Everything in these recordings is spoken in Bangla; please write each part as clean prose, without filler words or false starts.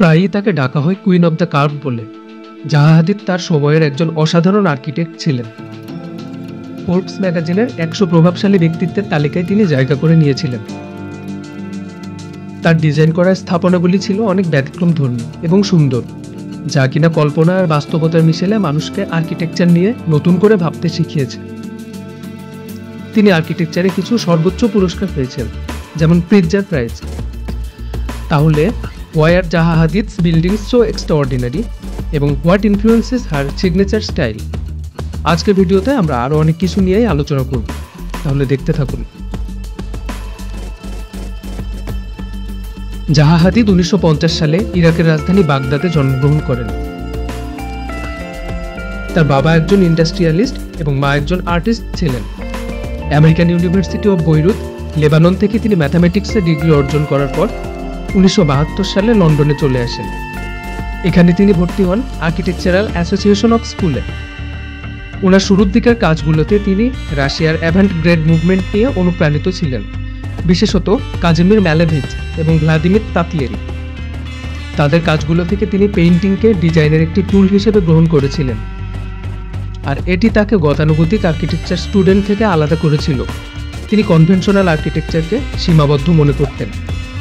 প্রায়ই তাকে ডাকা হয় কুইন অব দ্য কার্ভ বলে। জাহা হাদিদ তার সময়ের একজন অসাধারণ আর্কিটেক্ট ছিলেন। ফোর্বস ম্যাগাজিনের 100 প্রভাবশালী ব্যক্তিত্বের তালিকায় তিনি জায়গা করে নিয়েছিলেন। তার ডিজাইন করা স্থাপনাগুলি ছিল অনেক ব্যতিক্রমধর্মী এবং সুন্দর, যা কিনা কল্পনা আর বাস্তবতার মিশেলে মানুষকে আর্কিটেকচার নিয়ে নতুন করে ভাবতে শিখিয়েছে। তিনি আর্কিটেকচারে কিছু সর্বোচ্চ পুরস্কার পেয়েছেন, যেমন প্রিৎজার প্রাইজ। তাহলে why are Zaha Hadid's buildings so extraordinary এবং what influences her signature style? আজকের ভিডিওতে আমরা আরো অনেক কিছু নিয়েই আলোচনা করব, তাহলে দেখতে থাকুন। জাহা হাদিদ 1950 সালে ইরাকের রাজধানী বাগদাদে জন্মগ্রহণ করেন। তার বাবা একজন ইন্ডাস্ট্রিয়ালিস্ট এবং মা একজন আর্টিস্ট ছিলেন। American university of Beirut, Lebanon থেকে তিনি ম্যাথামেটিক্সে ডিগ্রি অর্জন করার পর 1972 সালে লন্ডনে চলে আসেন। এখানে তিনি ভর্তি হন আর্কিটেকচারাল অ্যাসোসিয়েশন অফ স্কুলে। ওনার শুরুর দিকের কাজগুলোতে তিনি রাশিয়ার অ্যাভান্ট গ্রেড মুভমেন্ট নিয়ে অনুপ্রাণিত ছিলেন, বিশেষত কাজিমির ম্যালেভিচ এবং ভ্লাদিমির তাতলিয়েরি। তাদের কাজগুলো থেকে তিনি পেইন্টিংকে ডিজাইনের একটি টুল হিসেবে গ্রহণ করেছিলেন, আর এটি তাকে গতানুগতিক আর্কিটেকচার স্টুডেন্ট থেকে আলাদা করেছিল। তিনি কনভেনশনাল আর্কিটেকচারকে সীমাবদ্ধ মনে করতেন।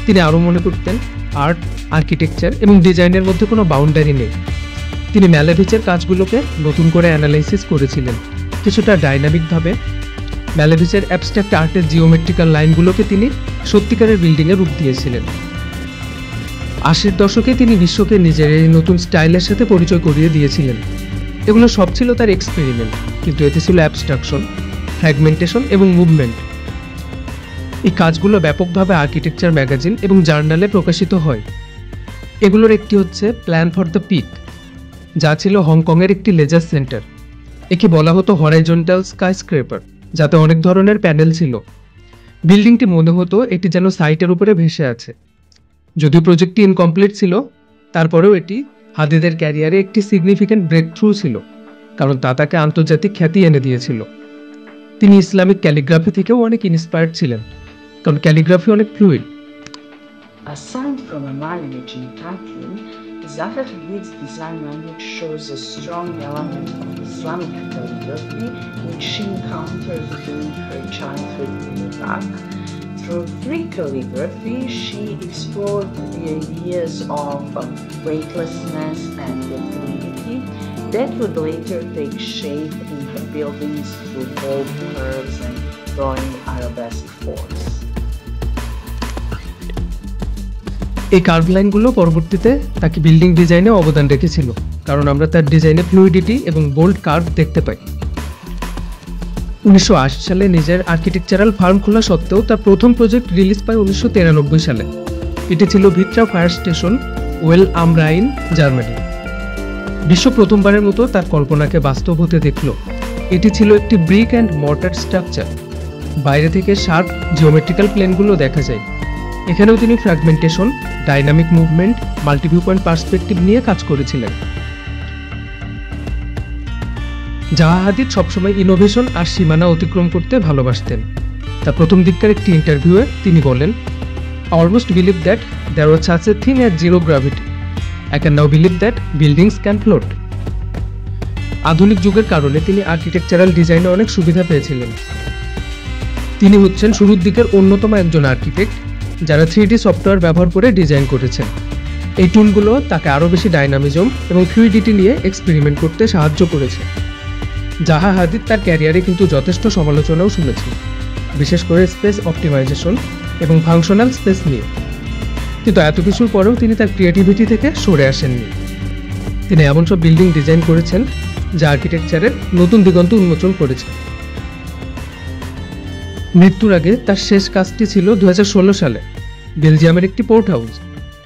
তিনি আরও মনে করতেন আর্ট, আর্কিটেকচার এবং ডিজাইনের মধ্যে কোনো বাউন্ডারি নেই। তিনি ম্যালেভিচের কাজগুলোকে নতুন করে অ্যানালাইসিস করেছিলেন কিছুটা ডাইনামিকভাবে। ম্যালেভিচের অ্যাবস্ট্রাক্ট আর্টের জিওমেট্রিক্যাল লাইনগুলোকে তিনি সত্যিকারের বিল্ডিংয়ে রূপ দিয়েছিলেন। 80-র দশকে তিনি বিশ্বকে নিজের এই নতুন স্টাইলের সাথে পরিচয় করিয়ে দিয়েছিলেন। এগুলো সব ছিল তার এক্সপেরিমেন্ট, কিন্তু এতে ছিল অ্যাবস্ট্রাকশন, ফ্র্যাগমেন্টেশন এবং মুভমেন্ট। এই কাজগুলো ব্যাপকভাবে আর্কিটেকচার ম্যাগাজিন এবং জার্নালে প্রকাশিত হয়। এগুলোর একটি হচ্ছে প্ল্যান ফর দ্য পিক, যা ছিল হংকংয়ের একটি লেজার সেন্টার। একে বলা হতো হরাইজন্টাল স্কাইস্ক্রেপার, যাতে অনেক ধরনের প্যানেল ছিল। বিল্ডিংটি মনে হতো এটি যেন সাইটের উপরে ভেসে আছে। যদিও প্রজেক্টটি ইনকমপ্লিট ছিল, তারপরেও এটি হাদিদের ক্যারিয়ারে একটি সিগনিফিক্যান্ট ব্রেক থ্রু ছিল, কারণ তা তাকে আন্তর্জাতিক খ্যাতি এনে দিয়েছিল। তিনি ইসলামিক ক্যালিগ্রাফি থেকেও অনেক ইন্সপায়ার্ড ছিলেন, কারণ ক্যালিগ্রাফি অনেক fluid. Aside from a marriage in Turkey, Zaha Hadid's design language shows a strong element of Islamic calligraphy, which she encountered during her childhood in Iraq. Through free calligraphy, she explored the ideas of weightlessness and fluidity that would later take shape in her buildings through bold curves and drawing arabesque force. এই কার্ভ লাইনগুলো পরবর্তীতে তাকে বিল্ডিং ডিজাইনে অবদান রেখেছিল, কারণ আমরা তার ডিজাইনে ফ্লুইডিটি এবং বোল্ড কার্ভ দেখতে পাই। 1980 সালে নিজের আর্কিটেকচারাল ফার্ম খোলা সত্ত্বেও তার প্রথম প্রজেক্ট রিলিজ পায় 1993 সালে। এটি ছিল ভিট্রা ফায়ার স্টেশন, ওয়েল আম রাইন, জার্মানি। বিশ্ব প্রথমবারের মতো তার কল্পনাকে বাস্তব হতে দেখল। এটি ছিল একটি ব্রিক অ্যান্ড মর্টার স্ট্রাকচার। বাইরে থেকে শার্প জিওমেট্রিক্যাল প্লেনগুলো দেখা যায়। এখানেও তিনি fragmentation, dynamic movement, multiview point perspective নিয়ে কাজ করেছিলেন। জাহা হাদিদ সবসময় ইনোভেশন আর সীমানা অতিক্রম করতে ভালোবাসতেন। তার প্রথম দিককার একটি ইন্টারভিউয়ে তিনি বলেন, "I almost believed that there was such a thing as zero gravity. I can now believe that buildings can float." আধুনিক যুগের কারণে তিনি আর্কিটেকচারাল ডিজাইনে অনেক সুবিধা পেয়েছিলেন। তিনি হচ্ছেন শুরুর দিকের অন্যতম একজন আর্কিটেক্ট যারা 3D সফটওয়্যার ব্যবহার করে ডিজাইন করেছেন। এই টুলগুলো তাকে আরও বেশি ডাইনামিজম এবং ফ্লুইডিটি নিয়ে এক্সপেরিমেন্ট করতে সাহায্য করেছে। জাহা হাদিদ তার ক্যারিয়ারে কিন্তু যথেষ্ট সমালোচনাও শুনেছেন, বিশেষ করে স্পেস অপটিমাইজেশন এবং ফাংশনাল স্পেস নিয়ে। কিন্তু এত কিছুর পরেও তিনি তার ক্রিয়েটিভিটি থেকে সরে আসেননি। তিনি এমন সব বিল্ডিং ডিজাইন করেছেন যা আর্কিটেকচারের নতুন দিগন্ত উন্মোচন করেছে। মৃত্যুর আগে তার শেষ কাজটি ছিল 2016 সালে বেলজিয়ামের একটি পোর্ট হাউস।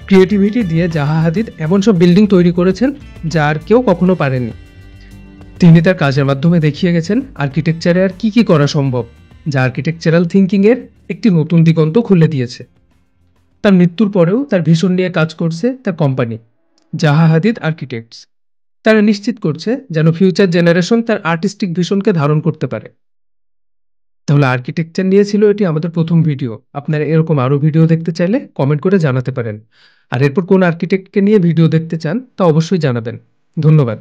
ক্রিয়েটিভিটি দিয়ে জাহা হাদিদ এমন সব বিল্ডিং তৈরি করেছেন যা আর কেউ কখনো পারেনি। তিনি তার কাজের মাধ্যমে দেখিয়ে গেছেন আর্কিটেকচারে আর কি করা সম্ভব, যা আর্কিটেকচারাল থিঙ্কিংয়ের একটি নতুন দিগন্ত খুলে দিয়েছে। তার মৃত্যুর পরেও তার ভিশন নিয়ে কাজ করছে তার কোম্পানি জাহা হাদিদ আর্কিটেক্টস। তারা নিশ্চিত করছে যেন ফিউচার জেনারেশন তার আর্টিস্টিক ভিশনকে ধারণ করতে পারে। তাহলে আর্কিটেকচার নিয়ে ছিল এটি আমাদের প্রথম ভিডিও। আপনারা এরকম আরও ভিডিও দেখতে চাইলে কমেন্ট করে জানাতে পারেন। আর এরপর কোন আর্কিটেক্টকে নিয়ে ভিডিও দেখতে চান তা অবশ্যই জানাবেন। ধন্যবাদ।